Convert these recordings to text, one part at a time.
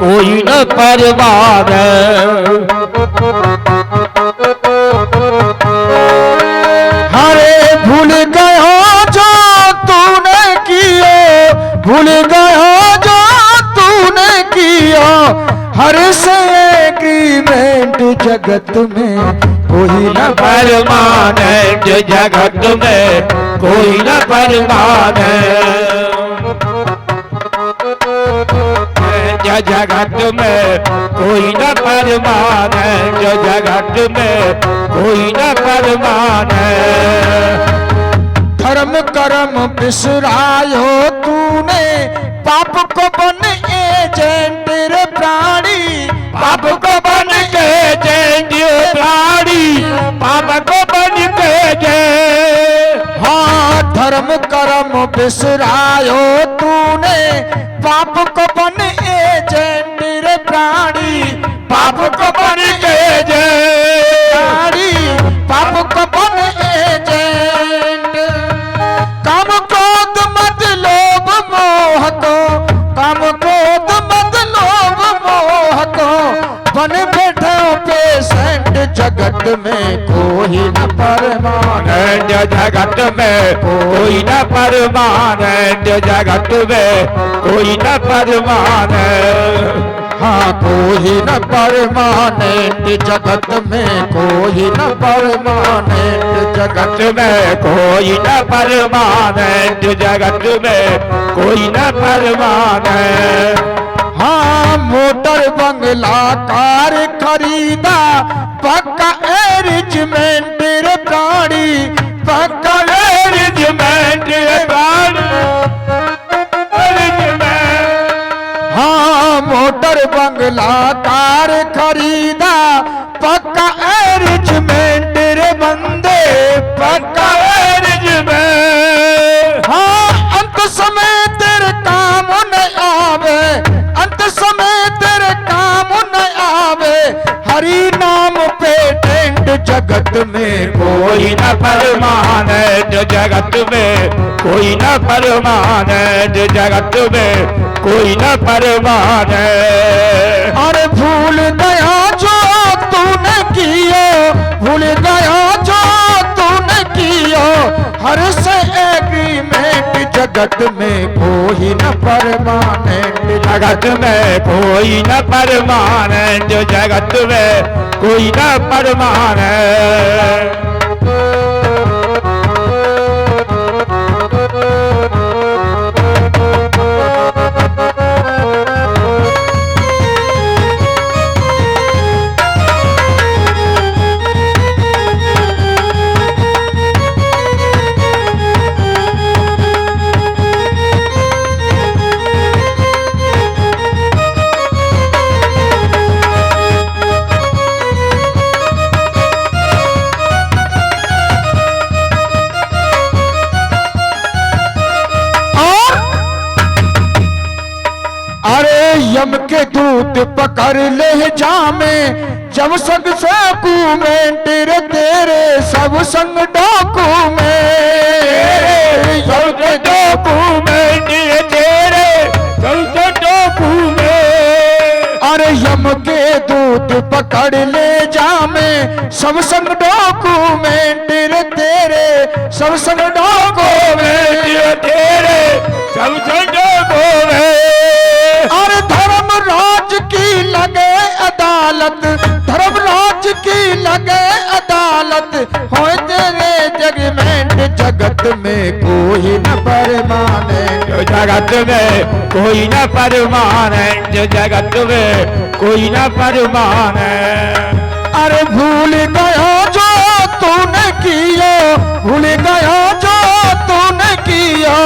कोई न परवान। हरे भूल गया जो तूने किया, भूल गया जो तूने किया, हर से एग्रीमेंट जगत में कोई न परमानेंट जगत में कोई न परमानेंट। जगत में कोई न परमानेंट जगत में कोई न परमानेंट। धर्म कर्म बिसरायो तूने, पाप को बन एजेंट रे प्राणी, पाप को बन के एजेंट प्राणी, पाप को बन के एजेंट। हाँ धर्म कर्म बिसरायो तूने, पाप को बन एजेंट रे प्राणी, पाप को बन के एजेंट प्राणी, पाप को बन एजेंट। काम क्रोध मद लोभ मोह को, काम क्रोध मद लोभ मोह को, बन बैठे पेशेंट जगत में कोई न परमानेंट। जगत में कोई न परमानेंट जगत में कोई न परमानेंट। हाँ कोई न परमानेंट जगत में, कोई न परमानेंट जगत में कोई न परमानेंट जगत में कोई न परमानेंट। हाँ मोटर बंगला कार खरीदा, पक्का एरिजमेंट रे प्राणी, पक्का एरिजमेंट प्राणी। हाँ मोटर बंगला कार खरीदा, पक्का एरिजमेंट रे बंदे, पक्का एरिजमेंट। हाँ अंत समय तेरे काम न आवे, अंत समय तेरे काम न आवे, हरि नाम पेटेंट जगत में कोई न परमानेंट जगत में कोई न परमानेंट जगत में कोई न परमानेंट। अरे भूल गया जो तूने किया, भूल गया जो तूने किया, हर से एग्रीमेंट जगत में कोई न परमानेंट जगत में कोई न परमानेंट जगत में कोई न परमानेंट। यम के दूत पकड़ ले जामे, जब संग डॉक्यूमेंट रे तेरे, सब संग डॉक्यूमेंट, सब डॉक्यूमेंट तेरे, सब डॉक्यूमेंट। अरे यम के दूत पकड़ ले जामे, सब संग डॉक्यूमेंट रे तेरे, सब संग डॉक्यूमेंट तेरे, सब डॉक्यूमेंट। और धर्मराज की लगे अदालत, धर्मराज की लगे अदालत, हो तेरे जजमेंट जगत में कोई न परमानेंट, जगत में कोई न परमानेंट जगत में कोई न परमानेंट। अरे भूल गया जो तूने किया, भूल गया जो तूने किया,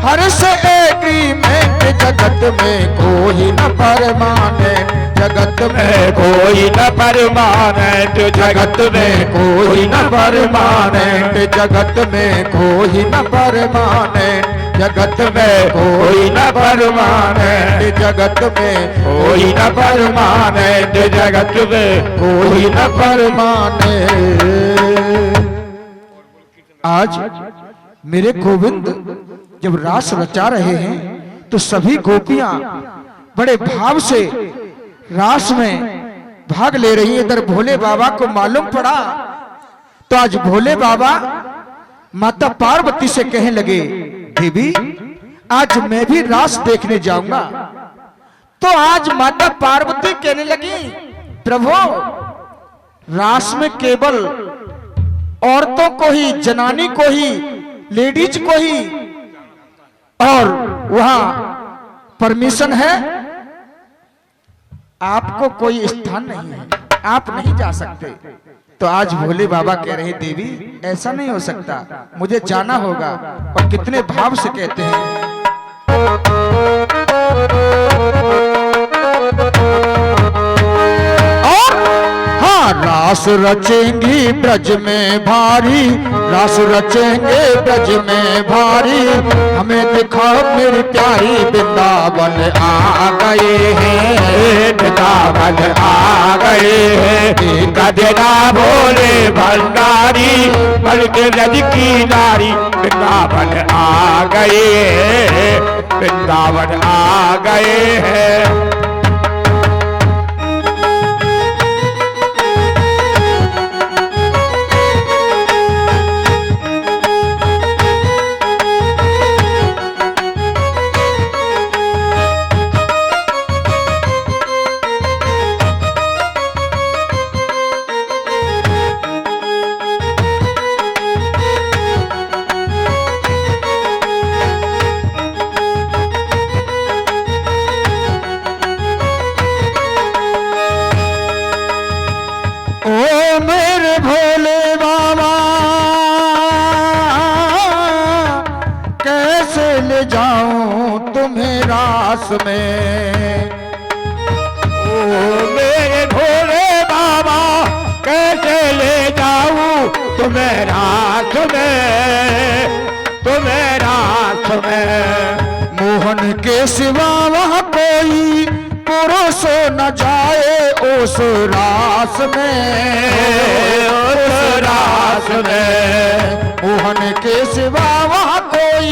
हर से एग्रीमेंट जगत में कोई न परमानेंट, जगत में कोई न परमानेंट जगत में कोई न परमानेंट, जगत में कोई न परमानेंट, जगत में कोई न परमानेंट जगत में कोई न परमानेंट जगत में कोई न परमानेंट। आज मेरे गोविंद जब रास रचा रहे हैं तो सभी गोपियां बड़े भाव से रास में भाग ले रही है। इधर भोले बाबा को मालूम पड़ा तो आज भोले बाबा माता पार्वती से कहने लगे, देवी आज मैं भी रास देखने जाऊंगा। तो आज माता पार्वती कहने लगी, प्रभु रास में केवल औरतों को ही, जनानी को ही, लेडीज को ही और वहां परमिशन है, आपको कोई स्थान नहीं है, आप नहीं जा सकते। तो आज भोले बाबा कह रहे, देवी ऐसा नहीं हो सकता, मुझे जाना होगा। और कितने भाव से कहते हैं, रास रचेंगी ब्रज में भारी, रास रचेंगे ब्रज में भारी, हमें दिखाओ मेरी प्यारी वृंदावन आ गए हैं, वृंदावन आ गए हैं। गजना भोले भंडारी, बल्कि ब्रज की नारी, वृंदावन आ गए हैं, वृंदावन आ गए हैं। में ओ मेरे भोले बाबा कैसे ले जाऊं तुम्हें रात में, तुम्हें रात में। मोहन के सिवा वहाँ कोई पुरुष न जाए उस रास में, उस रास में। मोहन के सिवा वहाँ कोई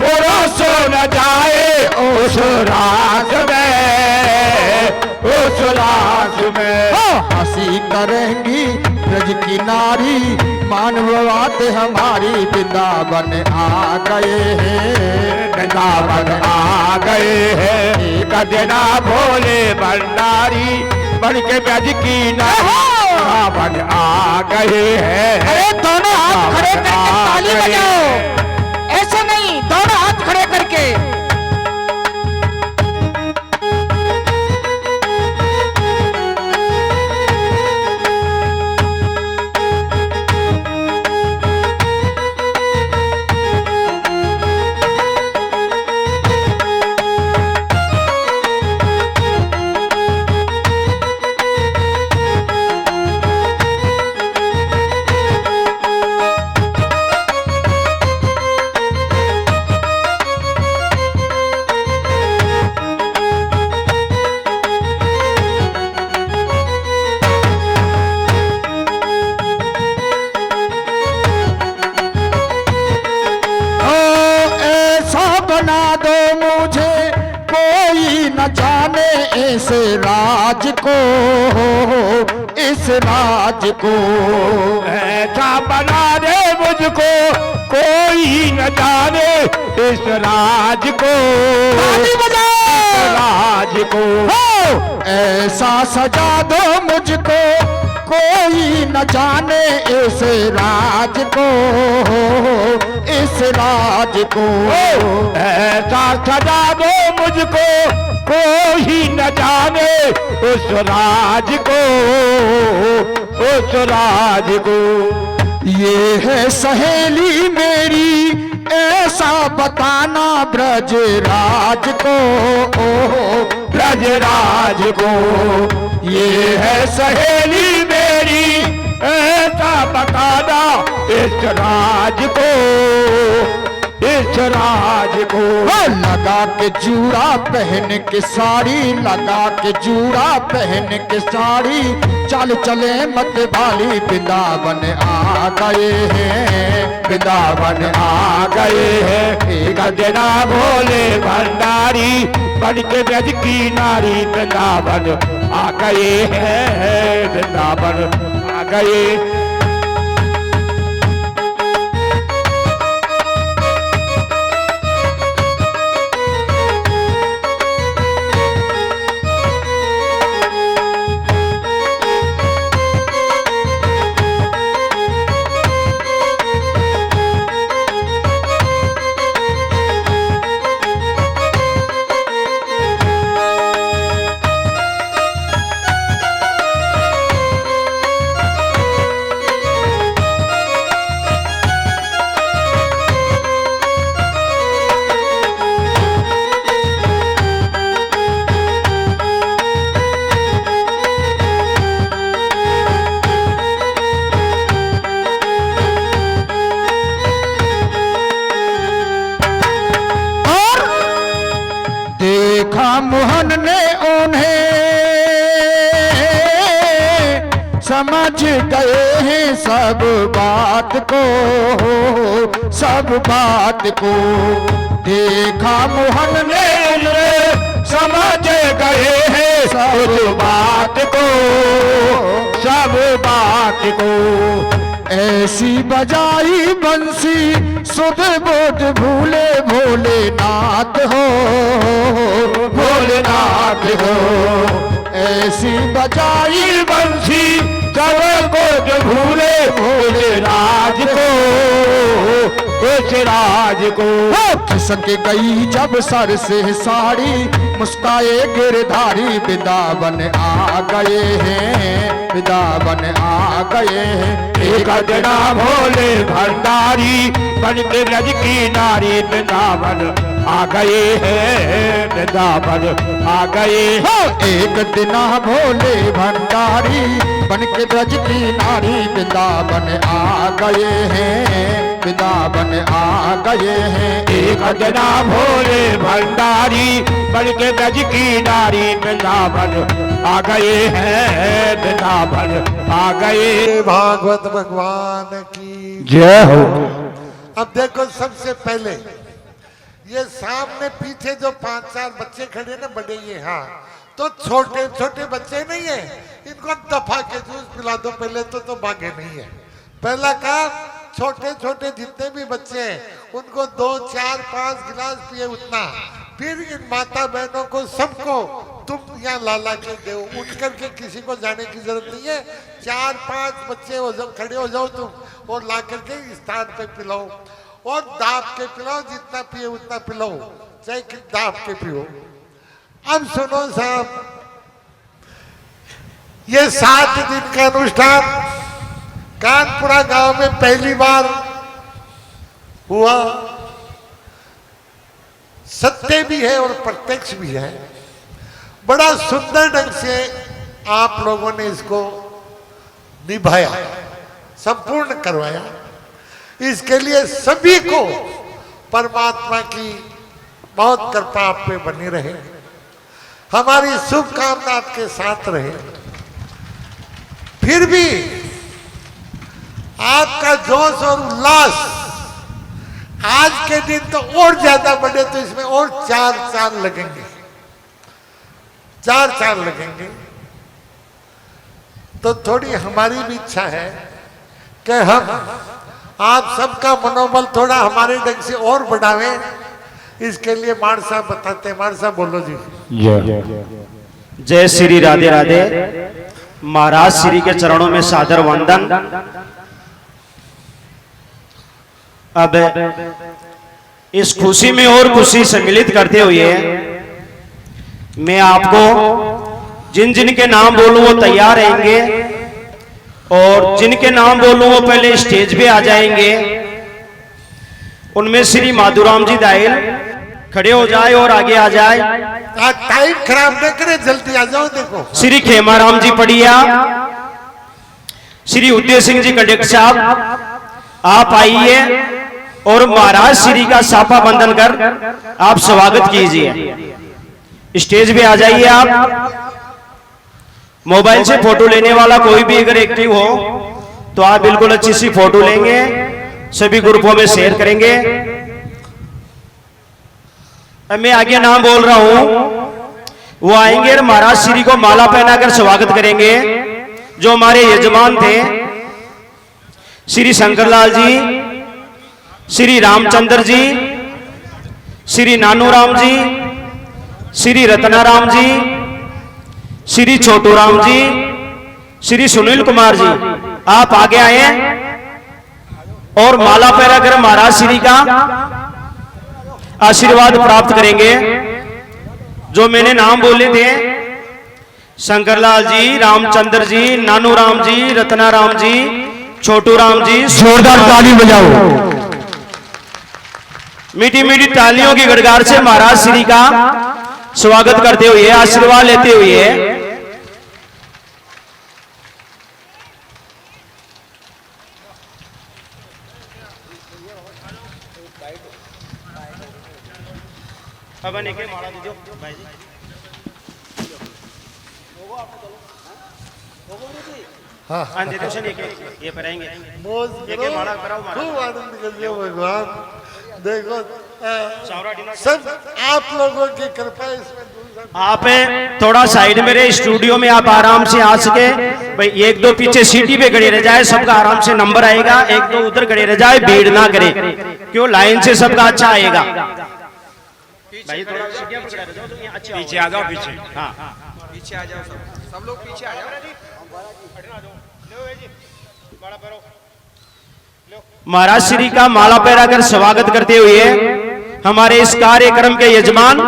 पुरुष न जाए उस रास में, उस रास में। हंसी करेंगी ब्रज की नारी, मानववाद हमारी, वृंदावन आ गए हैं, वृंदावन आ गए हैं। गजना भोले भंडारी, बन के ब्रज की नारी, वृंदावन आ गए हैं। अरे दोनों हाथ खड़े करके ताली बजाओ, ऐसे नहीं, दोनों हाथ खड़े करके। इस राज को, इस राज को ऐसा बना दे मुझको, कोई न जाने इस राज को, इस राज को। ऐसा सजा दो मुझको, कोई न जाने इस राज को, इस राज को। ऐसा सजा दो मुझको, कोई न जाने उस राज को, उस राज को। ये है सहेली मेरी, ऐसा बताना ब्रज राज को, ब्रज राज को। ये है सहेली मेरी, ऐसा बताना इस राज को, इस राज को। लगा के जूड़ा पहन के साड़ी, लगा के जूड़ा पहन के साड़ी, चल चले मत वाली, वृंदावन आ गए हैं, वृंदावन आ गए हैं। गजना भोले भंडारी, बन के ब्रज की नारी, वृंदावन आ गए हैं वृंदावन आ गए। मोहन ने उन्हें समझ गए हैं सब बात को, सब बात को। देखा मोहन ने उन्हें समझ गए हैं सब बात को, सब बात को। ऐसी बजाई बंसी सुध बोध भूले भोलेनाथ हो, भोलेनाथ हो। ऐसी बजाई बंसी सब को भूले भोलेनाथ को, उस राज को। खिसक गई जब सर से साड़ी, मुस्काए गिरधारी वृंदावन आ गए हैं, वृंदावन आ गए हैं। एक जना भोले भंडारी बन के ब्रज की नारी वृंदावन आ गए हैं, वृंदावन आ गए। एक दिना भोले भंडारी बन के ब्रज की नारी वृंदावन आ गए हैं, वृंदावन आ गए हैं। एक जना भोले भंडारी बन के ब्रज की नारी वृंदावन आ गए हैं, वृंदावन आ गए। भागवत भगवान की जय हो। अब देखो, सबसे पहले ये सामने पीछे जो 5-4 बच्चे खड़े ना बड़े, ये हाँ तो छोटे छोटे बच्चे नहीं है, इनको दफा के जूस पिला दो पहले तो भागे नहीं है। पहला काम, छोटे छोटे जितने भी बच्चे हैं उनको 2, 4, 5 गिलास पिए उतना। फिर इन माता बहनों को सबको तुम यहाँ लाला के दो, उठ करके किसी को जाने की जरूरत नहीं है। 4-5 बच्चे हो जाओ, खड़े हो जाओ तुम और ला करके स्थान पे पिलाओ और दाब के पिलाओ, जितना पिए उतना पिलाओ, चाहे दाब के पियो। अब सुनो साहब, ये 7 दिन का अनुष्ठान कानपुरा गांव में पहली बार हुआ। सत्य भी है और प्रत्यक्ष भी है। बड़ा सुंदर ढंग से आप लोगों ने इसको निभाया, संपूर्ण करवाया। इसके लिए सभी को परमात्मा की बहुत कृपा आप पे बनी रहे, हमारी शुभकामना आपके साथ रहे। फिर भी आपका जोश और उल्लास आज के दिन तो और ज्यादा बढ़े, तो इसमें और 4 चांद लगेंगे, 4 चांद लगेंगे। तो थोड़ी हमारी भी इच्छा है कि हम आप सबका मनोबल थोड़ा हमारे ढंग से और बढ़ावे। इसके लिए मार साहब बताते हैं। मार साहब बोलो जी। जय श्री राधे राधे। महाराज श्री के चरणों में सादर वंदन। अब इस खुशी में और खुशी सम्मिलित करते हुए मैं आपको जिन जिन के नाम बोलूं वो तैयार रहेंगे और जिनके नाम बोलूं वो पहले स्टेज पे आ जाएंगे। उनमें श्री माधुराम जी दाइल खड़े हो जाए और आगे आ जाए। टाइम खराब न करे, जल्दी आ जाओ। देखो, श्री खेमाराम जी पड़िया, श्री उदय सिंह जी कंडक्टर साहब आप आइए और महाराज श्री का साफा बंधन कर आप स्वागत कीजिए। स्टेज पे आ जाइए। आप मोबाइल से फोटो लेने वाला कोई भी अगर एक्टिव हो तो आप बिल्कुल अच्छी सी फोटो लेंगे, सभी ग्रुपों में शेयर करेंगे। अब मैं आगे नाम बोल रहा हूं। वो आएंगे और महाराज श्री को माला पहनाकर स्वागत करेंगे। जो हमारे यजमान थे श्री शंकरलाल जी, श्री रामचंद्र जी, श्री नानूराम जी, श्री रत्नाराम जी, श्री छोटूराम जी, श्री सुनील कुमार जी, आप आगे आए और माला पहनाकर महाराज श्री का आशीर्वाद प्राप्त करेंगे। जो मैंने नाम बोले थे, शंकरलाल जी, रामचंद्र जी, नानूराम जी, रत्नाराम जी, छोटूराम जी, जोरदार ताली बजाओ। मीठी मीठी तालियों की गड़गड़ से महाराज श्री का स्वागत करते हुए, आशीर्वाद लेते हुए ये पढ़ाएंगे। मौज करो, खूब आनंद करिए भगवान। देखो सब आप लोगों की कृपा इसमें। आप थोड़ा साइड में रहे, स्टूडियो में आप आराम से आ सके भाई। एक दो पीछे सीटी पे खड़े रह जाए, सबका आराम से नंबर आएगा। एक दो उधर खड़े रह जाए, भीड़ ना करे, क्यों लाइन से सबका अच्छा आएगा। भाई थोड़ा पीछे आ जाओ, पीछे। हाँ पीछे आ जाओ, सब लोग पीछे आ जाओ। महाराज श्री का माला पहनाकर स्वागत करते हुए हमारे इस कार्यक्रम के यजमान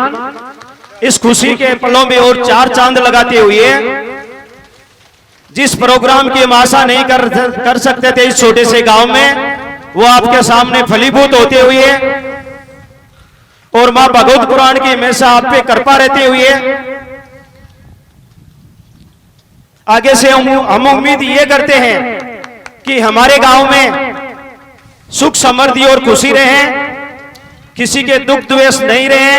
इस खुशी के पलों में और चार चांद लगाते हुए जिस प्रोग्राम की हम आशा नहीं कर सकते थे इस छोटे से गांव में, वो आपके सामने फलीभूत होते हुए और मां भगवत पुराण की हमेशा आप पे कृपा रहते हुए आगे से हम उम्मीद ये करते हैं कि हमारे गांव में सुख समृद्धि और खुशी रहे, किसी के दुख द्वेष नहीं रहे।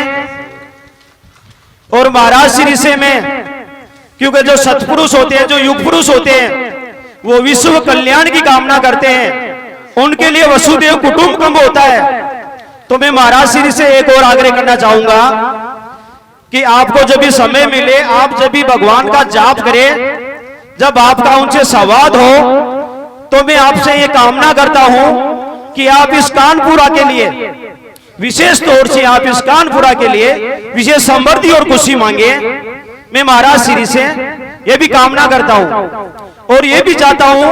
और महाराज श्री से में, क्योंकि जो सत्पुरुष होते हैं, जो युग पुरुष होते हैं, वो विश्व कल्याण की कामना करते हैं। उनके लिए वसुदेव कुटुंबकम होता है। तो मैं महाराज श्री से एक और आग्रह करना चाहूंगा कि आपको जब भी समय मिले, आप जब भी भगवान का जाप करें, जब आपका उनसे संवाद हो, तो मैं आपसे ये कामना करता हूं कि आप इस कानपुरा के लिए, विशेष तौर से आप इस कानपुरा के लिए विशेष समृद्धि और खुशी मांगे। मैं महाराज श्री से ये भी कामना करता हूं और ये भी चाहता हूं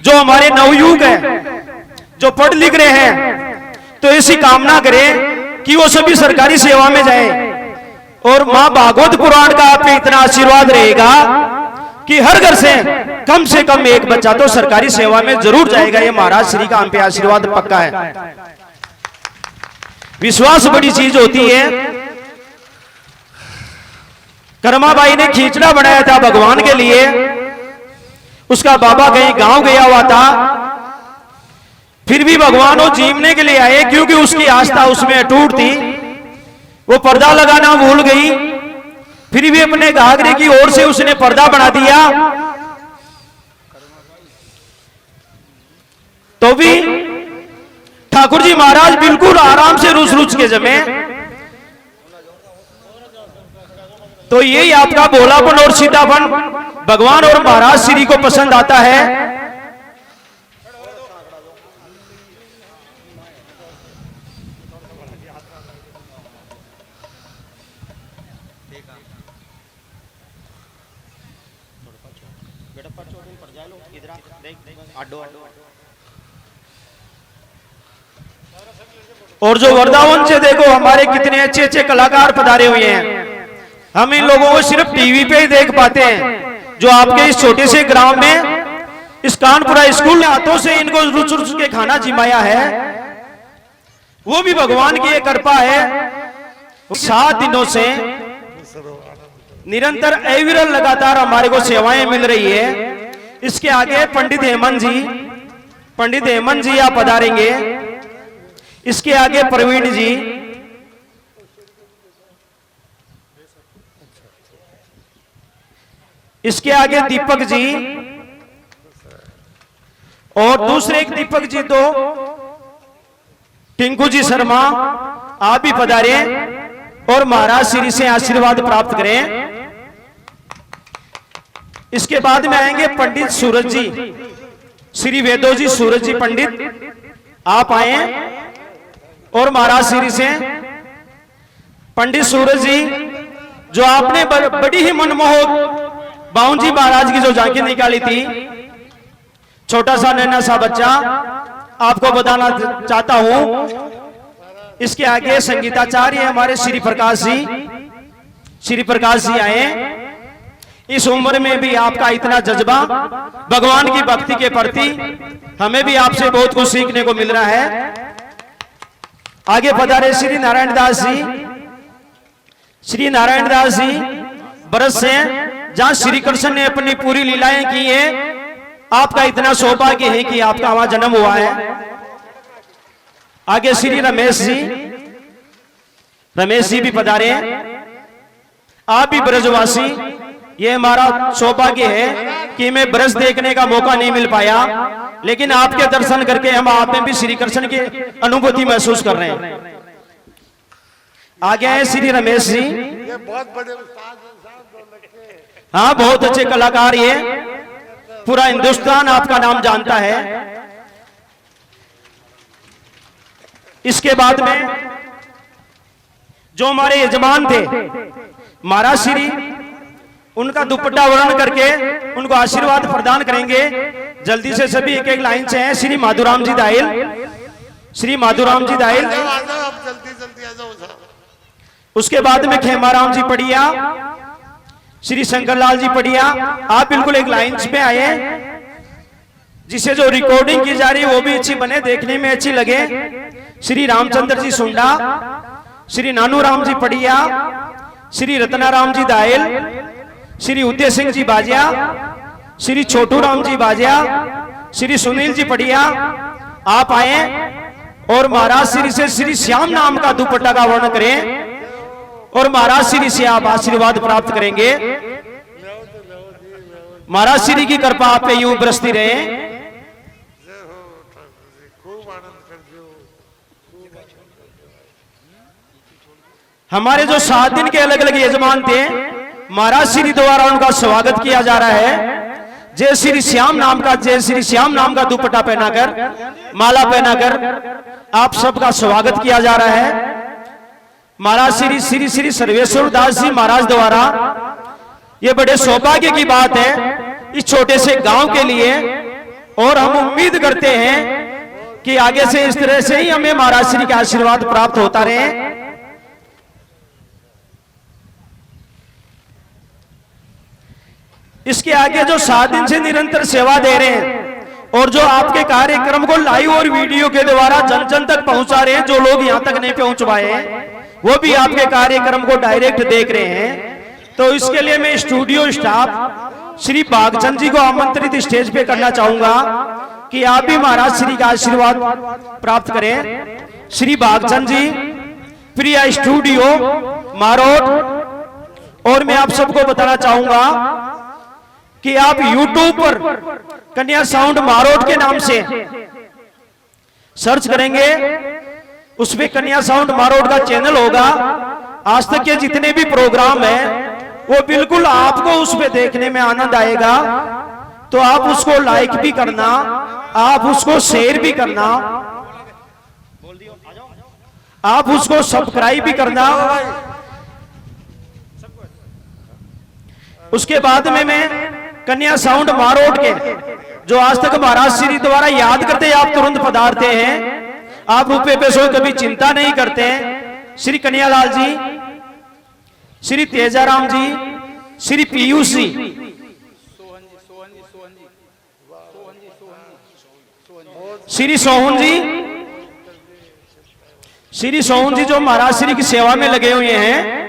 जो हमारे नवयुग है, जो पढ़ लिख रहे हैं, तो ऐसी कामना करें कि वो सभी सरकारी सेवा में जाए। और मां भागवत पुराण का आप पे इतना आशीर्वाद रहेगा कि हर घर से कम एक बच्चा तो सरकारी सेवा में जरूर जाएगा। ये महाराज श्री का हम पे आशीर्वाद पक्का है। विश्वास बड़ी चीज होती है। कर्माबाई ने खींचड़ा बनाया था भगवान के लिए, उसका बाबा कहीं गांव गया हुआ था, फिर भी भगवान वो जीवने के लिए आए, क्योंकि उसकी आस्था उसमें अटूट थी। वो पर्दा लगाना भूल गई, फिर भी अपने घाघरे की ओर से उसने पर्दा बना दिया। तो भी ठाकुर जी महाराज बिल्कुल आराम से रुस के जमे। तो यही आपका भोलापन और सीधापन भगवान और महाराज श्री को पसंद आता है। और जो वृंदावन से देखो हमारे कितने अच्छे अच्छे कलाकार पधारे हुए हैं। हम इन लोगों को सिर्फ टीवी पे ही देख पाते हैं। जो आपके इस छोटे से ग्राम में इस कानपुरा स्कूल ने हाथों से इनको रुच के खाना जिमाया है, वो भी भगवान की एक कृपा है। 7 दिनों से निरंतर अविरल लगातार हमारे को सेवाएं मिल रही है। इसके आगे पंडित हेमंत जी आप पधारेंगे। इसके आगे प्रवीण जी, इसके आगे दीपक जी, और दूसरे एक दीपक जी तो टिंकू जी शर्मा, आप भी पधारे। और महाराज श्री से आशीर्वाद प्राप्त करें। इसके बाद में आएंगे पंडित सूरज जी, श्री वेदो जी सूरज जी पंडित, आप आए और महाराज श्री से पंडित सूरज जी जो आपने बड़ी ही मनमोहक बाउन जी महाराज की जो झांकी निकाली थी, छोटा सा नन्हा सा बच्चा, आपको बताना चाहता हूं। इसके आगे संगीताचार्य हमारे श्री प्रकाश जी आए। इस उम्र में भी आपका इतना जज्बा भगवान की भक्ति के प्रति, हमें भी आपसे बहुत कुछ सीखने को मिल रहा है। आगे पधारे श्री नारायण दास जी। श्री नारायण दास जी बरस से जहां श्री कृष्ण ने अपनी पूरी लीलाएं की है, आपका इतना सौभाग्य है कि आपका वहां जन्म हुआ है। आगे श्री रमेश जी भी पधारे। आप भी ब्रजवासी, ये हमारा सौभाग्य है कि हमें ब्रज देखने का मौका नहीं मिल पाया, लेकिन आपके दर्शन करके हम आप में भी श्री कृष्ण की अनुभूति महसूस कर रहे हैं। आगे है श्री रमेश जी। ये बहुत बड़े उस्ताद हैं साहब, दो लड़के। हाँ, बहुत अच्छे कलाकार, ये पूरा हिंदुस्तान आपका नाम जानता है। इसके बाद में जो हमारे यजमान थे महाराज श्री, उनका दुपट्टा वर्ण करके उनको आशीर्वाद प्रदान करेंगे। जल्दी से सभी एक एक लाइन से हैं। श्री माधुराम जी दाइल, श्री माधुराम जी दाइल। आ जाओ आप, जल्दी जल्दी आ जाओ साहब। उसके बाद में खेमाराम जी पड़िया, श्री शंकरलाल जी पड़िया, आप बिल्कुल एक लाइन पे आए। जिसे जो रिकॉर्डिंग की जा रही है वो भी अच्छी बने, देखने में अच्छी लगे। श्री रामचंद्र जी सुंडा, श्री नानू राम जी पड़िया, श्री रत्नाराम जी दायल, श्री उदय सिंह जी बाजिया, श्री छोटू राम जी बाजिया, श्री सुनील जी पड़िया, आप आए और महाराज श्री से श्री श्याम नाम का दुपट्टा का वर्ण करें और महाराज श्री से आप आशीर्वाद प्राप्त करेंगे। महाराज श्री की कृपा आप पे यूं बरसती रहे। हमारे जो 7 दिन के अलग अलग यजमान थे, महाराज श्री द्वारा उनका स्वागत किया जा रहा है। जय श्री श्याम नाम का, जय श्री श्याम नाम का दुपट्टा पहनाकर, माला पहनाकर आप सबका स्वागत किया जा रहा है। महाराज श्री श्री श्री सर्वेश्वर दास जी महाराज द्वारा, ये बड़े सौभाग्य की बात है इस छोटे से गांव के लिए, और हम उम्मीद करते हैं कि आगे से इस तरह से ही हमें महाराज श्री का आशीर्वाद प्राप्त होता रहे। इसके आगे जो 7 दिन से निरंतर सेवा दे रहे हैं और जो आपके कार्यक्रम को लाइव और वीडियो के द्वारा जन जन तक पहुंचा रहे हैं, जो लोग यहां तक नहीं पहुंच पाए हैं वो भी आपके कार्यक्रम को डायरेक्ट देख रहे हैं। तो इसके लिए मैं स्टूडियो स्टाफ श्री बागचंद जी को आमंत्रित स्टेज पे करना चाहूंगा कि आप भी महाराज श्री का आशीर्वाद प्राप्त करें। श्री बागचंद जी, प्रिया स्टूडियो मारोट। और मैं आप सबको बताना चाहूंगा कि आप YouTube पर कन्या साउंड मारोट के नाम से सर्च करेंगे, उसमें कन्या साउंड मारोट का चैनल होगा। आज तक के जितने भी प्रोग्राम हैं वो बिल्कुल आपको उसमें देखने में आनंद आएगा। तो आप उसको लाइक भी करना, आप उसको शेयर भी करना, आप उसको सब्सक्राइब भी करना। उसके बाद में मैं कन्या साउंड मारोट के जो आज तक महाराज श्री द्वारा याद करते आप तुरंत पधारते हैं, आप रुपए पैसों कभी चिंता नहीं करते। श्री कन्यालाल जी, श्री तेजाराम जी, श्री पीयूष जी, श्री सोहन जी, श्री सोहन जी जो महाराज श्री की सेवा में लगे हुए हैं।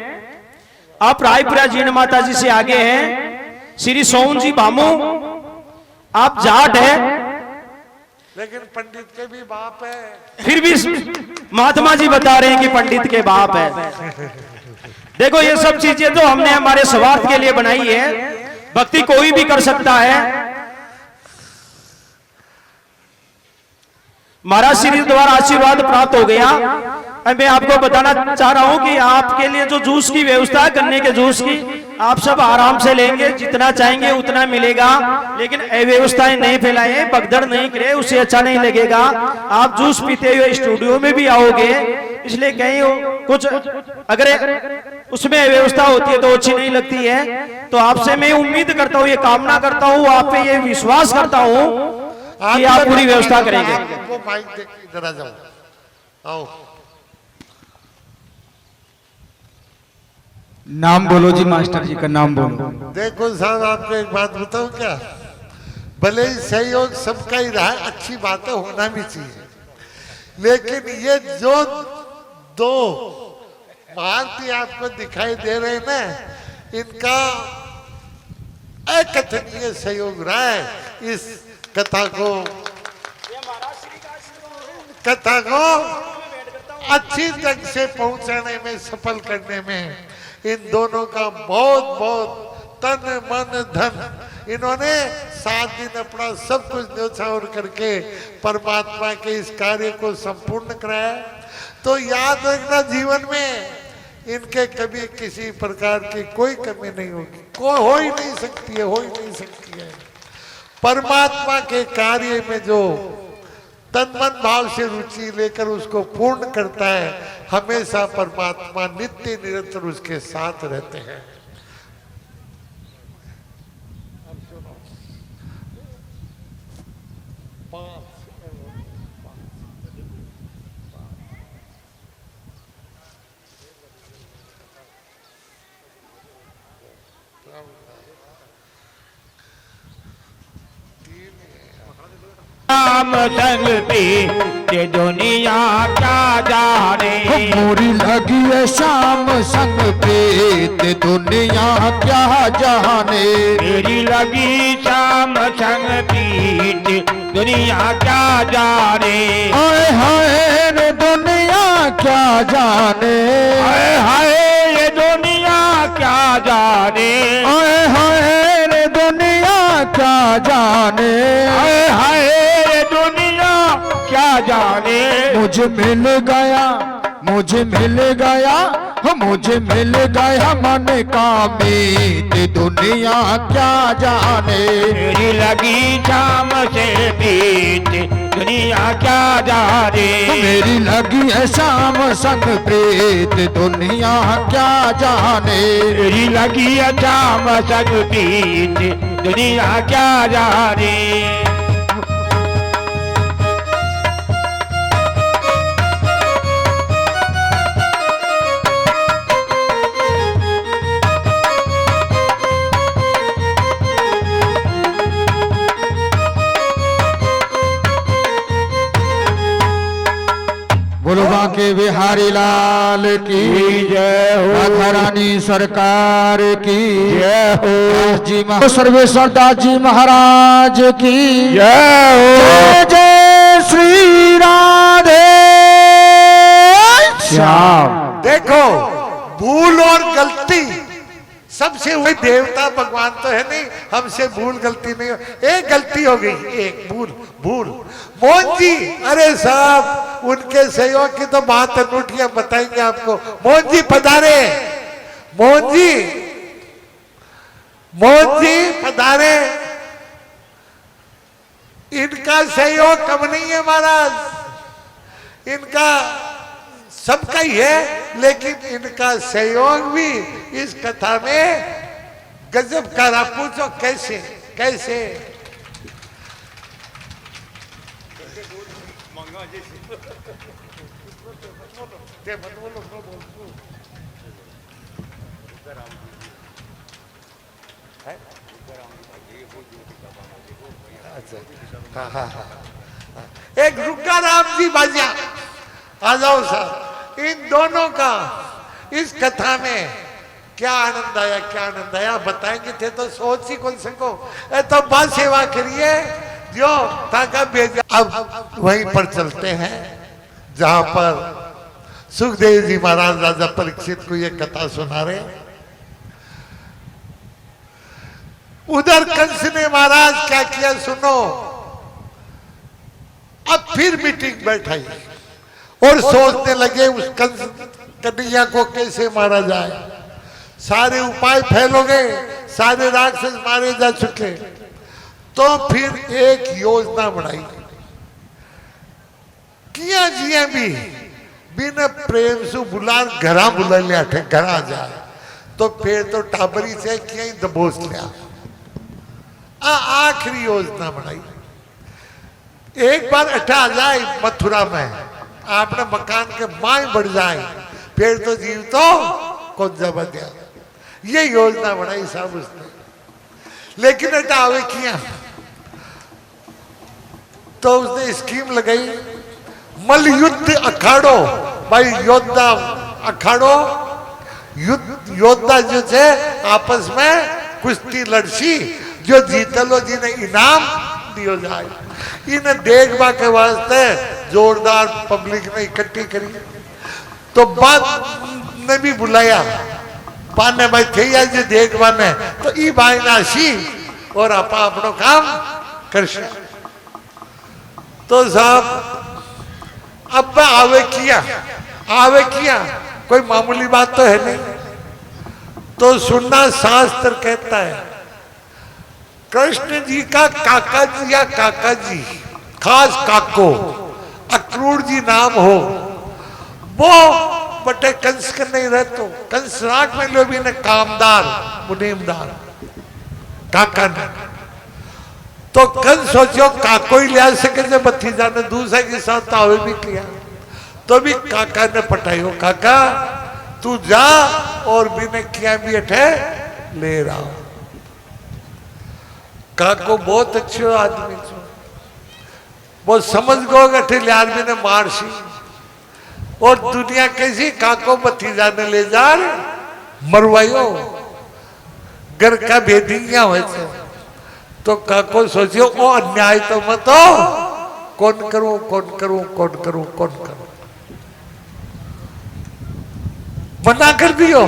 आप रायपुरा जीण माता जी से आगे हैं। श्री सोहन जी बामू, आप जाट है लेकिन पंडित के भी बाप है, फिर भी महात्मा जी बता रहे हैं कि पंडित के बाप है। देखो ये सब चीजें तो हमने हमारे स्वार्थ के लिए बनाई है, भक्ति कोई भी कर सकता है। महाराज श्री द्वारा आशीर्वाद प्राप्त हो गया। अब मैं आपको बताना चाह रहा हूं कि आपके लिए जो जूस की व्यवस्था है, गन्ने के जूस की, आप सब आराम से लेंगे, जितना चाहेंगे उतना मिलेगा, लेकिन अव्यवस्थाएं नहीं फैलाएं, भगदड़ नहीं करे, उससे अच्छा नहीं लगेगा। आप जूस पीते हुए स्टूडियो में भी आओगे, इसलिए कहीं कुछ अगर उसमें व्यवस्था होती है तो अच्छी नहीं लगती है। तो आपसे मैं उम्मीद करता हूँ, ये कामना करता हूँ, आप पे ये विश्वास करता हूँ कि आप पूरी व्यवस्था करेंगे। वो माइक दे के इधर आ जाओ, आओ। नाम बोलो जी, मास्टर जी का नाम बोलो। देखो साहब, आपको एक बात बताऊं क्या, भले ही सहयोग सबका ही रहा, अच्छी बातें होना भी चाहिए, लेकिन ये जो दो भारतीय आपको दिखाई दे रहे हैं ना, इनका अकथनीय सहयोग रहा है इस कथा को अच्छी ढंग से पहुंचाने में, सफल करने में। इन दोनों का बहुत बहुत तन मन धन, इन्होंने 7 दिन अपना सब कुछ न्यौछावर करके परमात्मा के इस कार्य को संपूर्ण कराया। तो याद रखना, जीवन में इनके कभी किसी प्रकार की कोई कमी नहीं होगी, कोई हो ही नहीं सकती है, हो ही नहीं सकती है। परमात्मा के कार्य में जो तन मन भाव से रुचि लेकर उसको पूर्ण करता है, हमेशा परमात्मा नित्य निरंतर उसके साथ रहते हैं। राम संग पीते दुनिया क्या जाने, मोरी लगी है शाम संग प्रीत दुनिया क्या जाने। मेरी लगी शाम संग पीते दुनिया क्या जाने। हाय हाय रे दुनिया क्या जाने, हाय हाय ये दुनिया क्या जाने, हाय हाय रे दुनिया क्या जाने। हाय हाय ये दुनिया क्या जाने। मुझे मिल गया, मुझे मिल गया, मुझे मिल गया मन का मीत दुनिया क्या जाने। मेरी लगी शाम से पीत दुनिया क्या जाने। मेरी लगी है शाम संग प्रीत दुनिया क्या जाने। मेरी लगी है शाम संग पीत दुनिया क्या जाने। बोलो बांके बिहारी लाल की जय हो, राधा रानी सरकार की जय हो, जी सर्वेश्वर दास जी महाराज की जय हो। जय जय श्री राधे श्याम। देखो, भूल और गलती सबसे, वही देवता भगवान तो है नहीं, हमसे भूल गलती नहीं हो। एक गलती हो गई, एक भूल भूल। मोहन जी, अरे साहब, उनके सहयोग की तो बात अनूठी बताएंगे आपको। मोहन जी पधारे, मोहन जी, मोहन जी पधारे। इनका सहयोग कम नहीं है महाराज, इनका सबका ही है, लेकिन इनका सहयोग भी इस कथा में गजब का। आप पूछो कैसे कैसे। हाँ हाँ हाँ, एक रुका राम जी बाजिया, आ जाओ साहब। इन दोनों का इस कथा में क्या आनंद आया, क्या आनंद आया, बताएंगे थे तो सोच ही कौन सको। तो बस सेवा करिए जो ताका भेजा। अब वहीं पर चलते हैं जहां पर सुखदेव जी महाराज राजा परीक्षित को ये कथा सुना रहे। उधर कंस ने महाराज क्या किया सुनो। अब फिर मीटिंग बैठाई और सोचने लगे उस कन्हैया को कैसे मारा जाए। सारे उपाय फैल हो गए, सारे राक्षस मारे जा चुके। तो फिर एक योजना बनाई, किया जिया भी बिना प्रेम से बुलार घरा बुला लिया थे, घरा जाए तो फिर तो टाबरी से किया ही दबोच लिया। आखिरी योजना बनाई, एक बार अटा जाए मथुरा में, आपने मकान के माए बढ़ जाए, फिर तो जीव तो कौन जा बचा। ये योजना बनाई साहब उसने। लेकिन अटावे किया तो उसने स्कीम लगाई, मल युद्ध अखाड़ो। भाई योद्धा अखाड़ो, युद्ध योद्धा जो थे आपस में कुश्ती लड़सी, जो जीतलो जी ने इनाम दियो जाए। इन्हें देखबा के वास्ते जोरदार पब्लिक ने इकट्ठी करी। तो बाद ने भी बुलाया, पाने भाई थे या जो देखबा ने, तो ई भाई नाशी और आपा अपनो काम कर। तो साहब अब आवे किया कोई मामूली बात तो है नहीं। तो सुनना शास्त्र कहता है, कृष्ण जी का काका जी या काका जी, खास काको अक्रूर जी नाम हो, वो बटे कंस के नहीं रहते। कंस राग में लो भी ने कामदार मुनीमदार काका ने। तो कंस सोचो काको ही लिया सके जब भतीजा ने दूसरे के साथ तावे भी किया। तो भी काका ने पटायो, काका तू जा और बिना किया भी अठे ले रहा। काको बहुत अच्छे आदमी छो, वो समझ गो गठे लियार भी ने मारसी। और दुनिया कैसी, काको भतीजा ने ले जा मरवायो, घर का भेदिया हो। तो काको सोचियो ओ अन्याय तो मत हो, कौन करूं कौन करूं कौन करूं कौन करूं। मना कर दियो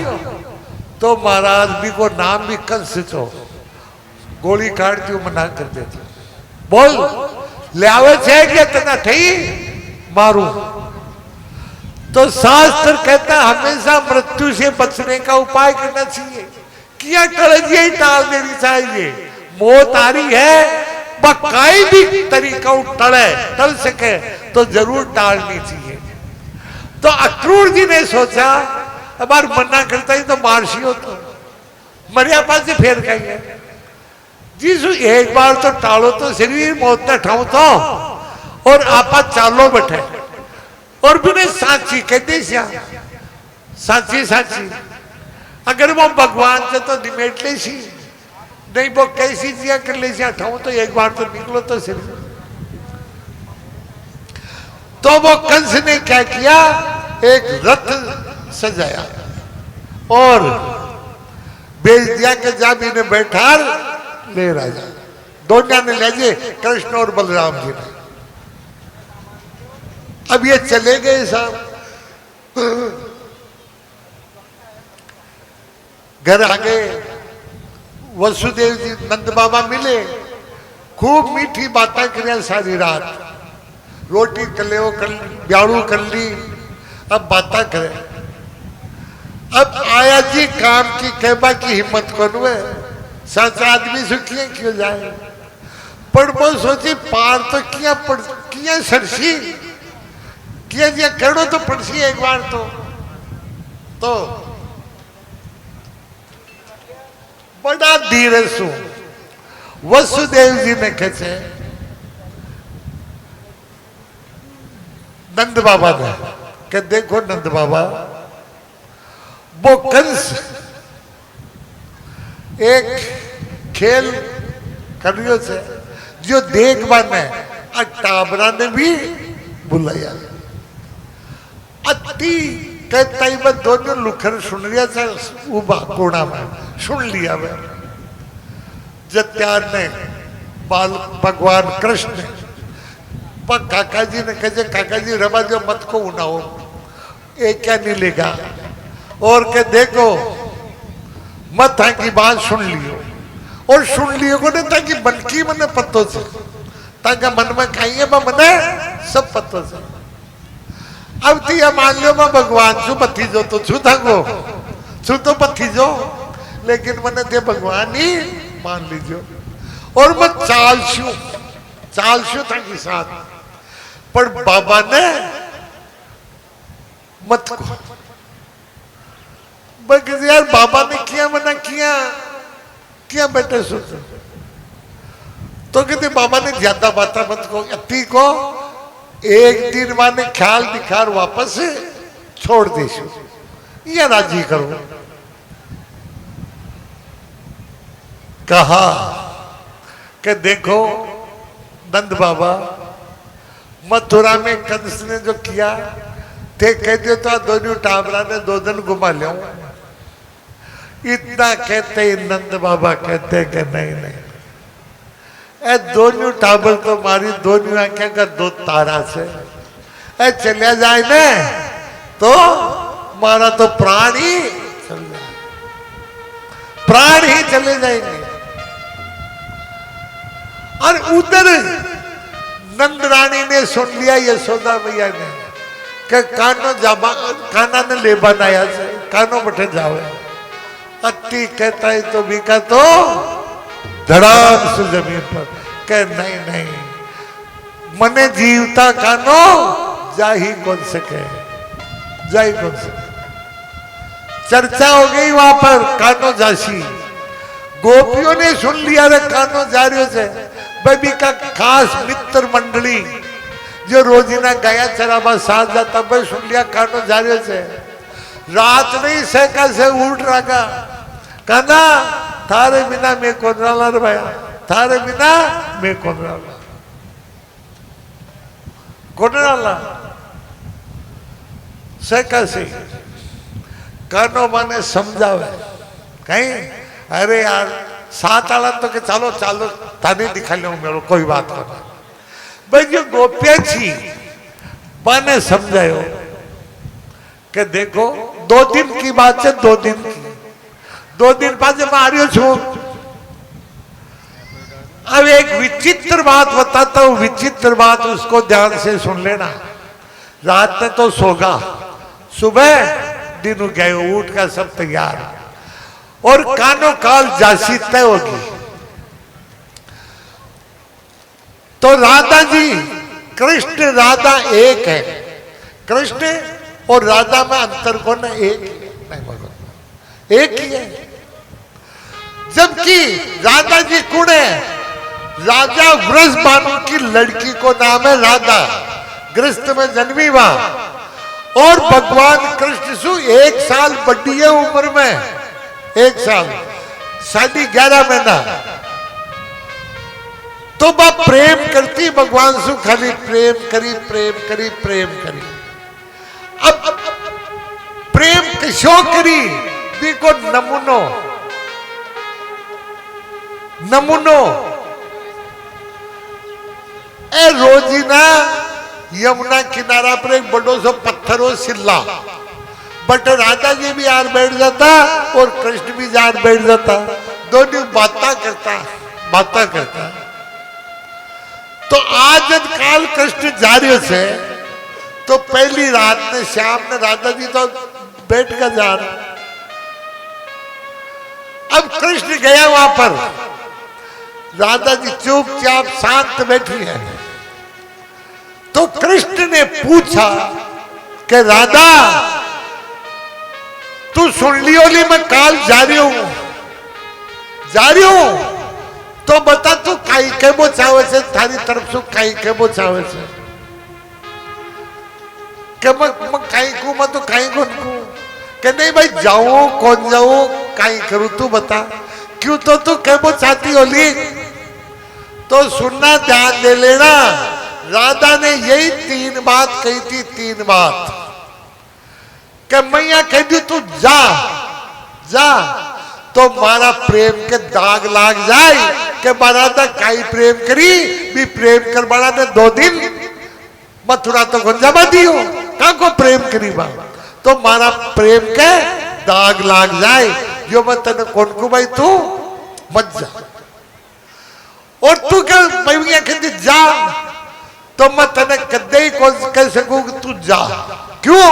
तो महाराज भी को नाम भी कंस छो, गोली काट दियो, मना कर देते। बोल ले आवे छे कि तना ठई मारू। तो शास्त्र कहता हमेशा मृत्यु से बचने का उपाय करना चाहिए। किया कलजिया ही टाल देनी चाहिए। मौत आ रही है, बकाई भी तरीका टल सके तो जरूर टालनी चाहिए। तो अक्रूर जी ने सोचा अब बार मना करता ही तो मारसी हो, तो मरिया पास से फेर खाइए जीसु एक बार तो टालो तो शरीर मौत न ठाऊ तो। और आपा चालो बैठे और बिना साची कहते साची साची। अगर वो भगवान से तो निमेट ले सी, नहीं वो कैसी जिया कर ले ठाऊ तो एक बार तो निकलो तो शरीर। तो वो कंस ने क्या किया, एक रथ सजाया और भेज दिया कि जब इन्हें बैठा ले राजा। दोनों ने ले जे, कृष्ण और बलराम जी ने। अब ये चले गए साहब, घर आ गए। वसुदेव जी नंद बाबा मिले, खूब मीठी बातें करिया सारी रात। रोटी कलेओ कर ब्याड़ू कर ली, अब बातें करे। अब आया जी काम की कहबा की हिम्मत करो है, सच आदमी सुखिए क्यों जाए। पर वो सोचे पार तो किया सरसी किया जी करो तो पड़सी एक बार तो बड़ा धीरे सु वसुदेव जी ने कैसे नंद बाबा ने कि देखो नंद बाबा, वो कंस एक खेल करियो से जो देखबा ने टाबरा ने भी बुलाया। अति कहता ही मैं दोनों लुखर सुन लिया था, उबा कोना में सुन लिया मैं। जत्यार ने बाल भगवान कृष्ण पर काका जी ने कहे काका जी रवा जो मत को उनाओ, एक क्या नहीं लेगा। और के देखो मत है की बात सुन लियो, और सुन लियो को नहीं ताकि मन की मने पत्तों से, ताकि मन में खाइए मने सब पत्तों से। अब तो ये मान लो मैं भगवान छू भतीजो तो छू थको छू तो भतीजो, लेकिन मैंने ते भगवान ही मान लीजिए। और मैं चाल शू था के साथ, पर बाबा ने मत को बल्कि यार बाबा ने किया मना किया बेटे सुन, तो कहते बाबा ने ज्यादा बात मत को, अति को एक दिन माने ख्याल दिखार वापस छोड़ देशो, ये राजी करो। कहा कि देखो नंद बाबा, मथुरा में कंस ने जो किया थे कह दियो तो दोनों टाबरा ने 2 दिन घुमा लिया। इतना कहते नंद बाबा कहते कि नहीं ए दोनों टाबर तो मारी दोनों आंखें का 2 तारा से ए चलिया जाए ने तो मारा तो प्राण ही चल जाए, प्राण ही चले जाएंगे। और उधर नंद रानी ने सुन लिया यशोदा मैया ने कि काना ने ले बनाया से कानो बठे जावे। अति कहता है तो बिका तो धड़ाम से जमीन पर कह नहीं मने जीवता कानो जा ही कौन सके, जा ही कौन सके। चर्चा हो गई वहां पर कानो जासी, गोपियों ने सुन लिया रे कानो जा रहे से, बेबी का खास मित्र मंडली जो रोजीना गया चराबा साथ जाता भाई सुन लिया कानो जा रहे से। रात नहीं सहका से उठ रहा कहना थारे बिना मैं कौन रहा रे भैया, थारे बिना मैं कौन रहा सहका से। कानो माने समझावे कहीं अरे यार 7 आला तो के चालो थाने दिखा लो मेरे कोई बात नहीं भाई। जो गोपिया छी बने समझायो कि देखो 2 दिन की बात है, 2 दिन की, 2 दिन बाद मैं आ रही हूं। अब एक विचित्र बात बताता हूं, विचित्र बात उसको ध्यान से सुन लेना। रात में तो सोगा, सुबह दिन गए उठ का सब तैयार और कानो काल जासी तय होगी। तो राधा जी कृष्ण राधा एक है, कृष्ण और राधा में अंतर कौन है? एक ही है। जबकि राधा जी कौन है? राजा वृषभानु की लड़की को नाम है राधा, गृहस्थ में जन्मी वहां। और भगवान कृष्ण सु 1 साल बड़ी है उम्र में, 1 साल 11.5 महीना। तो बाप प्रेम करती भगवान सु, खाली प्रेम करी। अब प्रेम किसो करी? देखो नमूनो ए रोजीना यमुना किनारा पर एक बड़ो सो पत्थरों सिल्ला, बट राधा जी भी यार बैठ जाता और कृष्ण भी यार बैठ जाता, दोनों बातें करता। तो आज जब काल कृष्ण जा रहे से तो पहली रात में शाम में राधा जी तो बैठ कर जा रहे। अब कृष्ण गया वहां पर, राधा जी चुपचाप शांत बैठी है। तो कृष्ण ने पूछा कि राधा तू सुन लियो ली मैं काल जा रही हूं, तो बता तू काई के बो चावे से, थारी तरफ से काई के बो चावे से? कि मैं काई को मैं तो काई को कि नहीं भाई जाऊं कौन जाऊं काई करूं तू बता, क्यों तो तू के बो चाहती होली? तो सुनना ध्यान दे लेना, राधा ने यही 3 बात कही थी, 3 बात कि मैया कह दी तू जा तो मारा प्रेम के दाग लाग जाए कि राधा काई प्रेम करी भी प्रेम कर बड़ा ने 2 दिन मथुरा तो गुंजाबा दियो कहा को प्रेम करी बा, तो मारा प्रेम के दाग लाग जाए। जो मैं तेने कौन को भाई तू मत जा, और तू क्या मैया कहती जा तो मैं तेने कदे ही कह सकूं कि तू जा, क्यों?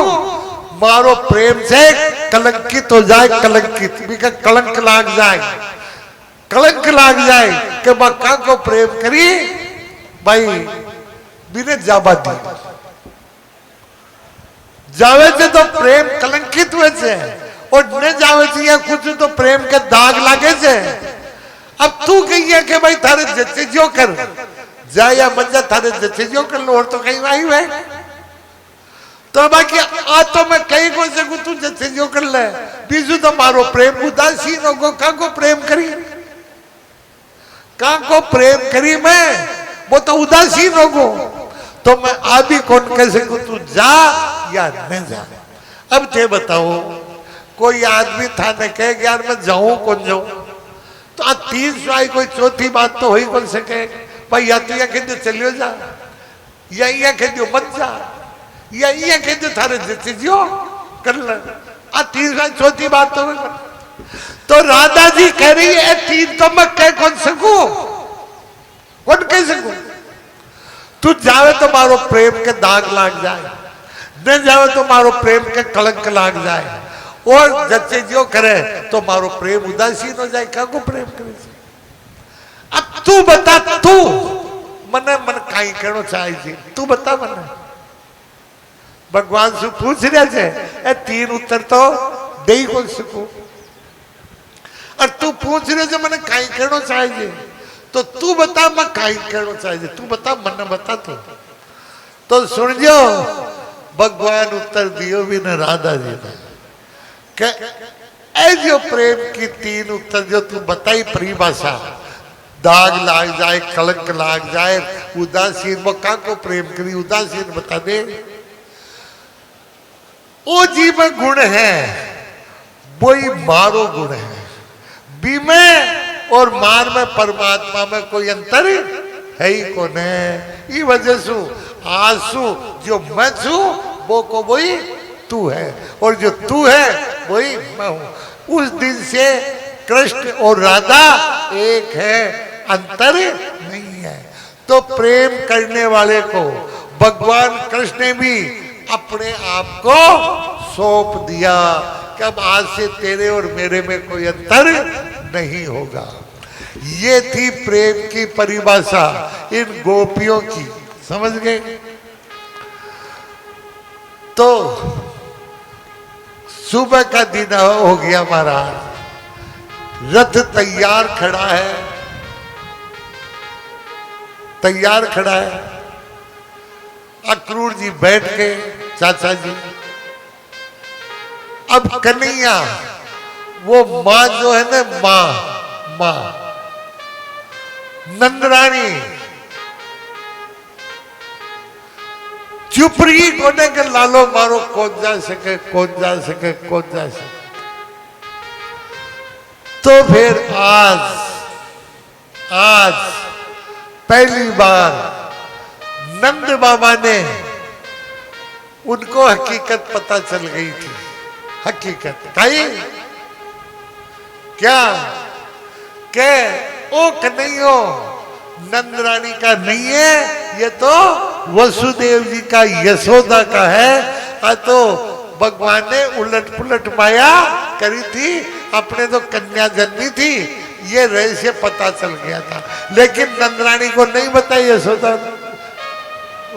मारो प्रेम से कलंकित हो जाए, कलंकित भी का कलंक लाग जाए, कलंक लाग जाए कि मक्का को प्रेम करी भाई बिने जाबा दी जावे से तो प्रेम कलंकित हुए से और न जावे से या कुछ तो प्रेम के दाग लागे से। अब तू कही है कि भाई थारे जैसे जो कर जा या मंजा थारे जैसे जो कर लो और तो कहीं आई हुए तो बाकी आ तो मैं कहीं को सकूं तू जैसे जो कर ले बीजू तो मारो प्रेम उदासीन होगो का को प्रेम करी का को प्रेम करी मैं वो तो उदासीन होगो तो मैं आदि कौन कह सकूं तू जा या न जा। अब ते बताओ कोई आदमी था ने कहे यार मैं जाऊं कौन जाऊं तो 300 आई कोई चौथी बात तो हो ही कौन सके भाई या तो या कहते चलियो जा या कहते मत जा या कहते थारे जैसे जियो कर ले 300 चौथी बात तो राधा जी कह रही है 3 तो मैं कह कौन सकूं कौन कह सकूं तू जावे तो मारो प्रेम के दाग लाग जाए न जावे तो मारो प्रेम के कलंक लाग जाए और जच्चे जो करे तो मारो प्रेम उदासीन हो जाए क्या को प्रेम करे। अब तू बता तू मने मन काई कहना चाहिए तू बता मने भगवान से पूछ रहे थे ए 3 उत्तर तो दे ही कौन सकूं और तू पूछ रहे थे मने काई कहना चाहिए तो तू बता मैं काई कहना चाहिए तू बता मन बता तो सुन जो भगवान उत्तर दियो भी न राधा जी ने जो प्रेम की 3 उत्तर जो तू बताई परिभाषा दाग लाग जाए कलंक लाग जाए उदासीन वो का को प्रेम करी उदासीन बता दे ओ जी में गुण है वही मारो गुण है बी में और मार में परमात्मा में कोई अंतर है ही कौन है। ये वजह से आंसू जो मैं छू वो को वही तू है और जो तू है वही मैं हूं। उस दिन से कृष्ण और राधा एक है अंतर नहीं है। तो प्रेम करने वाले को भगवान कृष्ण ने भी अपने आप को सौंप दिया कि अब आज से तेरे और मेरे में कोई अंतर नहीं होगा। ये थी प्रेम की परिभाषा इन गोपियों की, समझ गए। तो सुबह का दिन हो गया महाराज, रथ तैयार खड़ा है, तैयार खड़ा है। अक्रूर जी बैठ के चाचा जी, अब कन्हैया वो माँ जो है ना, माँ नंदरानी चुप रही कोने के लालो मारो कौन जा सके कौन जा सके कौन जा सके। तो फिर आज पहली बार नंद बाबा ने उनको हकीकत पता चल गई थी। हकीकत कही क्या के ओ कन्हैया नंद रानी का नहीं है, ये तो वसुदेव जी का यशोदा का है। तो भगवान ने उलट पुलट माया करी थी, अपने तो कन्या जन्मी थी, ये रहस्य पता चल गया था। लेकिन नंदरानी को नहीं बताई यशोदा,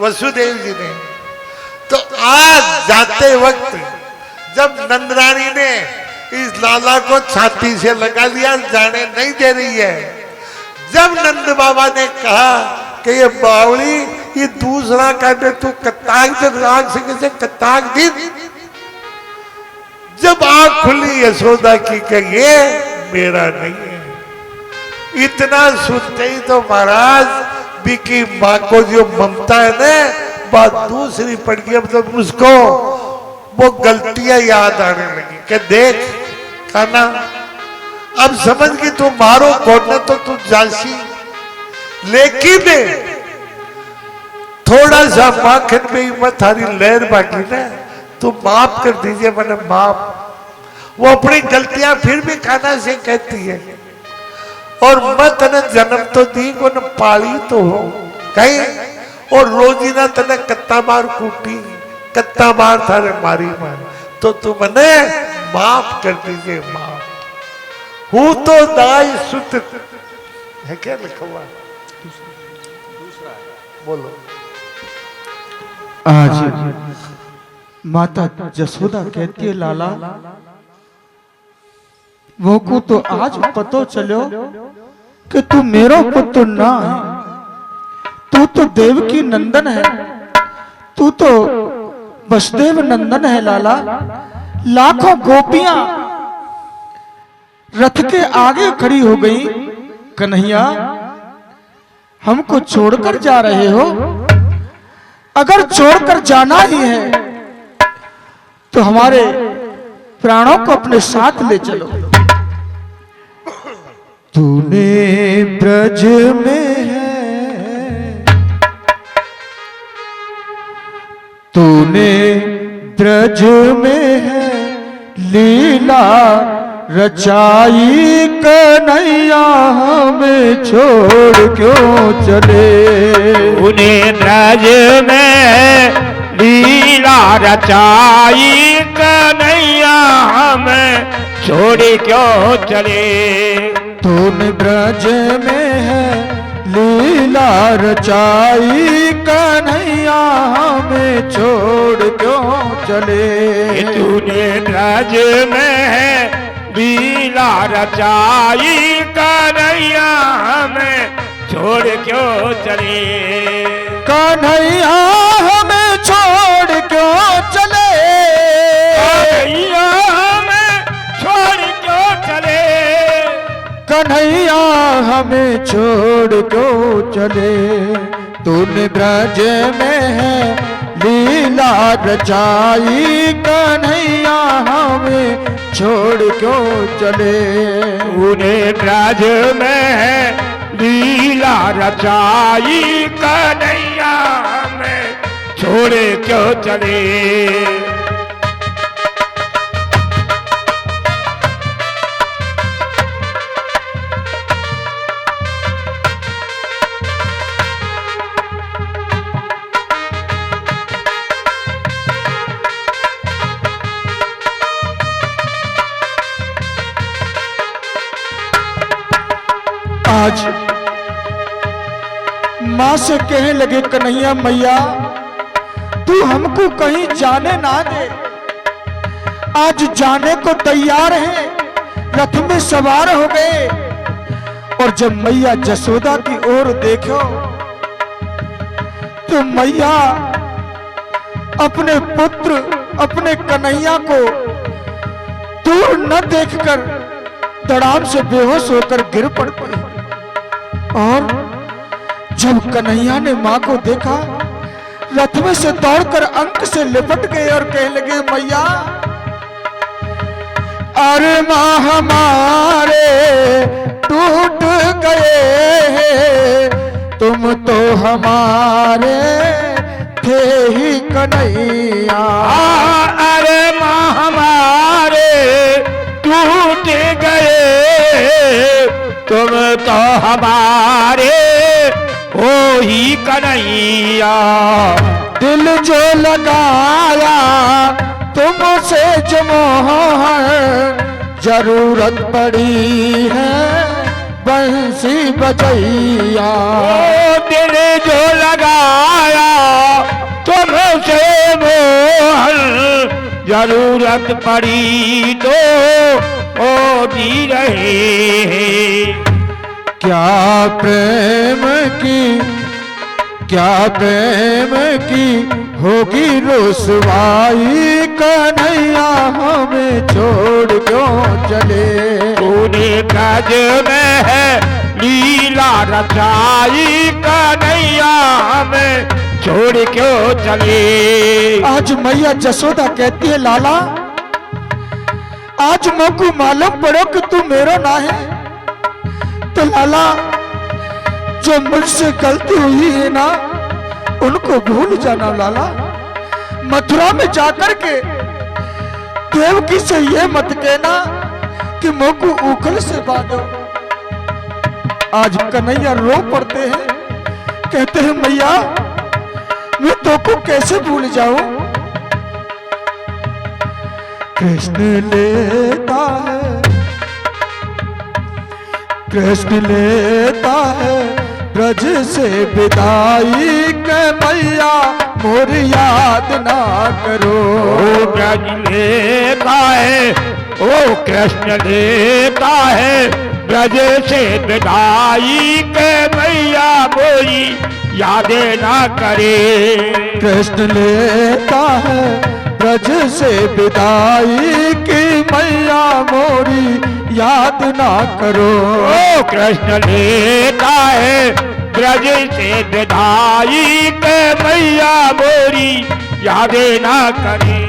वसुदेव जी ने। तो आज जाते वक्त जब नंदरानी ने इस लाला को छाती से लगा लिया, जाने नहीं दे रही है, जब नंद बाबा ने कहा कि ये बावली ये दूसरा कहते तू कताक से राग से कताक दी, जब आंख खुली यशोदा की कि ये मेरा नहीं है। इतना सुनते ही तो महाराज बिकी माँ को जो ममता है ना, बात दूसरी पड़ गई। अब तो उसको वो गलतियां याद आने लगी कि देख खाना, अब समझ गई तू मारो कौन है तो तू जासी, लेकिन थोड़ा सा माखन में मत थारी लहर बाकी ना, तू माफ कर दीजिए मैंने माफ। वो अपनी गलतियां फिर भी खाना से कहती है, और मत न जन्म तो दी को न पाली तो हो कहीं, और रोजी ना तने कत्ता मार कूटी कत्ता मार थारे मारी मार, तो तुमने माफ कर दीजिए माफ। हूँ तो दाई सुत है, क्या लिखा हुआ बोलो। आज माता जसोदा कहती है लाला, वो को तो आज पतो चलो कि तू मेरा पुत्र ना है, तू तो देवकी नंदन है, तू तो वसुदेव नंदन है लाला। लाखों गोपियां रथ के आगे खड़ी हो गई। कन्हैया, हमको छोड़कर जा रहे हो? अगर छोड़कर जाना ही है तो हमारे प्राणों को अपने साथ ले चलो। तूने ब्रज में है, तूने ब्रज में है लीला रचाई, कन्हैया हमें छोड़ क्यों चले? उन्हें ब्रज में लीला रचाई, कन्हैया हमें छोड़ क्यों चले? तूने ब्रज में है लीला रचाई, कन्हैया हमें छोड़ क्यों चले? तूने ब्रज में है लीला रचाई, कन्हैया हमें छोड़ क्यों चले? कन्हैया हमें छोड़ क्यों चले? कन्हैया हमें छोड़ क्यों चले? कन्हैया हमें छोड़ क्यों चले? तूने ब्रज में है लीला रचाई, कन्हैया हमें छोड़ क्यों चले? उन्हें ब्रज में है लीला रचाई, कन्हैया हमें छोड़ क्यों चले? आज माँ से कहने लगे कन्हैया मैया, तू हमको कहीं जाने ना दे। आज जाने को तैयार है, रथ में सवार हो गए। और जब मैया जसोदा की ओर देखो तो मैया अपने पुत्र अपने कन्हैया को दूर न देखकर धड़ाम से बेहोश होकर गिर पड़ती। और जब कन्हैया ने मां को देखा, रथ में से दौड़कर अंक से लिपट गए और कहने लगे मैया, अरे मां हमारे टूट गए, तुम तो हमारे थे ही कन्हैया। अरे मां हमारे टूट गए, तुम तो हमारे हो ही कन्हैया। दिल जो लगाया तुमसे जमोहर, जरूरत पड़ी है बंसी बजैया। दिल जो लगाया तुमसे मोहन, जरूरत पड़ी तो ओ भी रहे। क्या प्रेम की होगी रुसवाई, कन्हैया हमें छोड़ क्यों चले? तूने ब्रज में है लीला रचाई, कन्हैया हमें छोड़ क्यों चले? आज मैया जसोदा कहती है लाला, आज मुझको मालूम पड़ो कि तू मेरा ना है, तो लाला जो मुझसे गलती हुई है ना उनको भूल जाना लाला। मथुरा में जाकर के देवकी से ये मत कहना कि मुझको उखल से बांधो। आज कन्हैया रो पड़ते हैं, कहते हैं मैया मैं तो को कैसे भूल जाऊं? कृष्ण लेता है, कृष्ण लेता है ब्रज से विदाई के मैया मोर याद ना करो। ओ ब्रज लेता है, ओ कृष्ण लेता है ब्रज से विदाई के मैया मोरी यादें ना करे। कृष्ण लेता है ब्रज से विदाई की मैया मोरी याद ना करो। ओ कृष्ण लेता है ब्रज से विदाई के मैया मोरी यादें ना करे।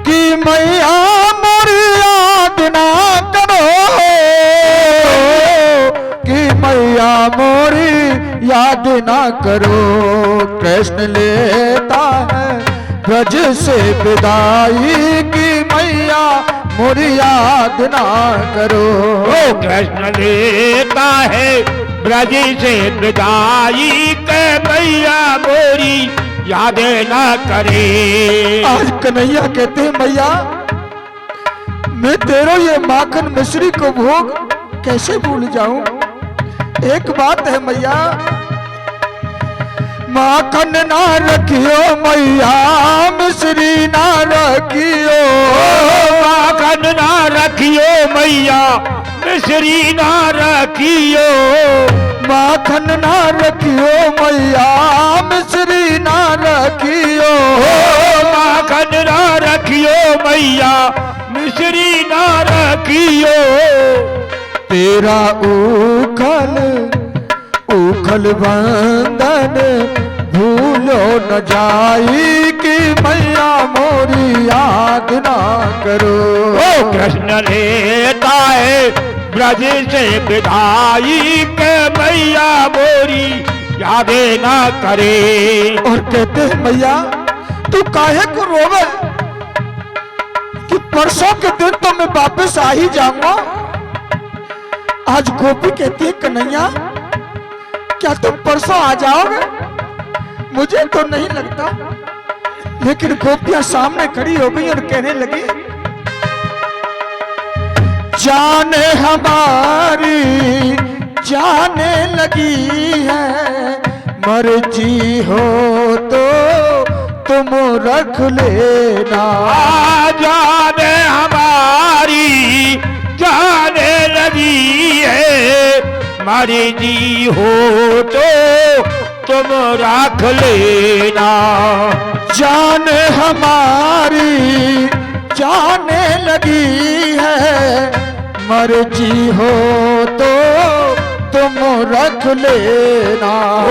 कि मैया मोरी याद ना करो, कि मैया मोरी याद ना करो। कृष्ण लेता है ब्रज से विदाई की मैया मोरी याद ना करो। ओ कृष्ण लेता है ब्रज से विदाई के मैया मोरी यादें ना करे। आज कन्हैया कहते हैं मैया मैं तेरो ये माखन मिश्री को भोग कैसे भूल जाऊं। एक बात है मैया, माखन ना रखियो मैया मिश्री ना रखियो। माखन ना रखियो मैया मिश्री ना रखियो। माखन ना रखियो मैया मिश्री ना रखियो। माखन ना रखियो मैया मिश्री ना रखियो। तेरा उखल उखल बंधन भूलो न जाई कि मैया मोरी याद ना करो। ओ कृष्ण लेता है ब्रज से विदाई के मैया मोरी यादें ना करे। और कहते हैं मैया तू काहे को रोवे कि परसों के दिन तो मैं वापस आ ही जाऊंगा। आज गोपी कहती है कन्हैया क्या तुम परसों आ जाओगे। मुझे तो नहीं लगता, लेकिन गोपियां सामने खड़ी हो गई और कहने लगी जाने हमारी जाने लगी है, मर्जी हो तो तुम रख लेना। जाने हमारी जाने लगी है, मर्जी हो तो तुम रख लेना। जान हमारी जाने लगी है, मर्जी हो तो तुम रख लेना। ओ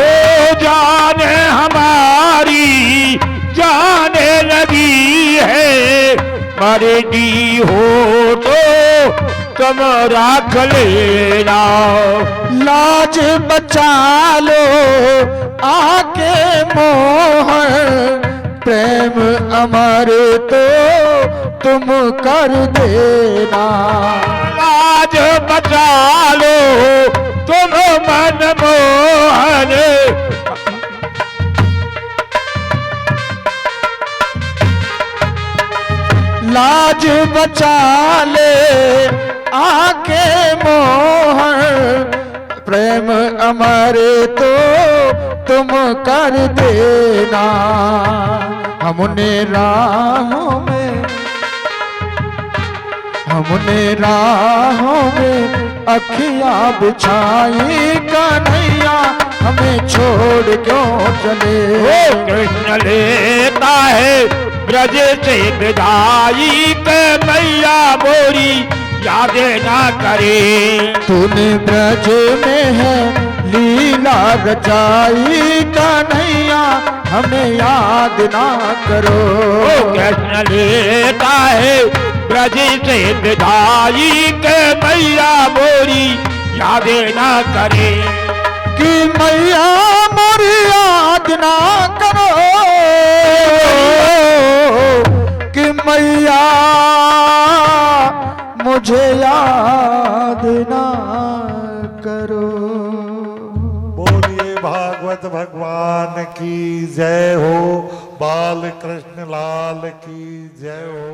जाने हमारी जाने लगी है, मर्जी हो तो तुम रख लेना। लाज बचा लो आके मोहन, प्रेम अमर तो तुम कर देना। लाज बचा लो तुम मनमोहन, लाज बचा ले आके मोहन, प्रेम अमर तो तुम कर देना। हमने राहों में अखियां बिछाई कन्हैया, हमें छोड़ क्यों चले। ओ कृष्ण लेता है ब्रज से विदाई के मैया मोरी यादें ना करे। तूने ब्रज में है लीला रचाई कन्हैया, हमें याद ना करो। ओ कृष्ण लेता है ब्रज से विदाई के मैया मोरी यादें ना करे। कि मैया मोरी याद ना करो, कि मैया मुझे याद ना करो। बोलिए भागवत भगवान की जय हो, बाल कृष्ण लाल की जय हो।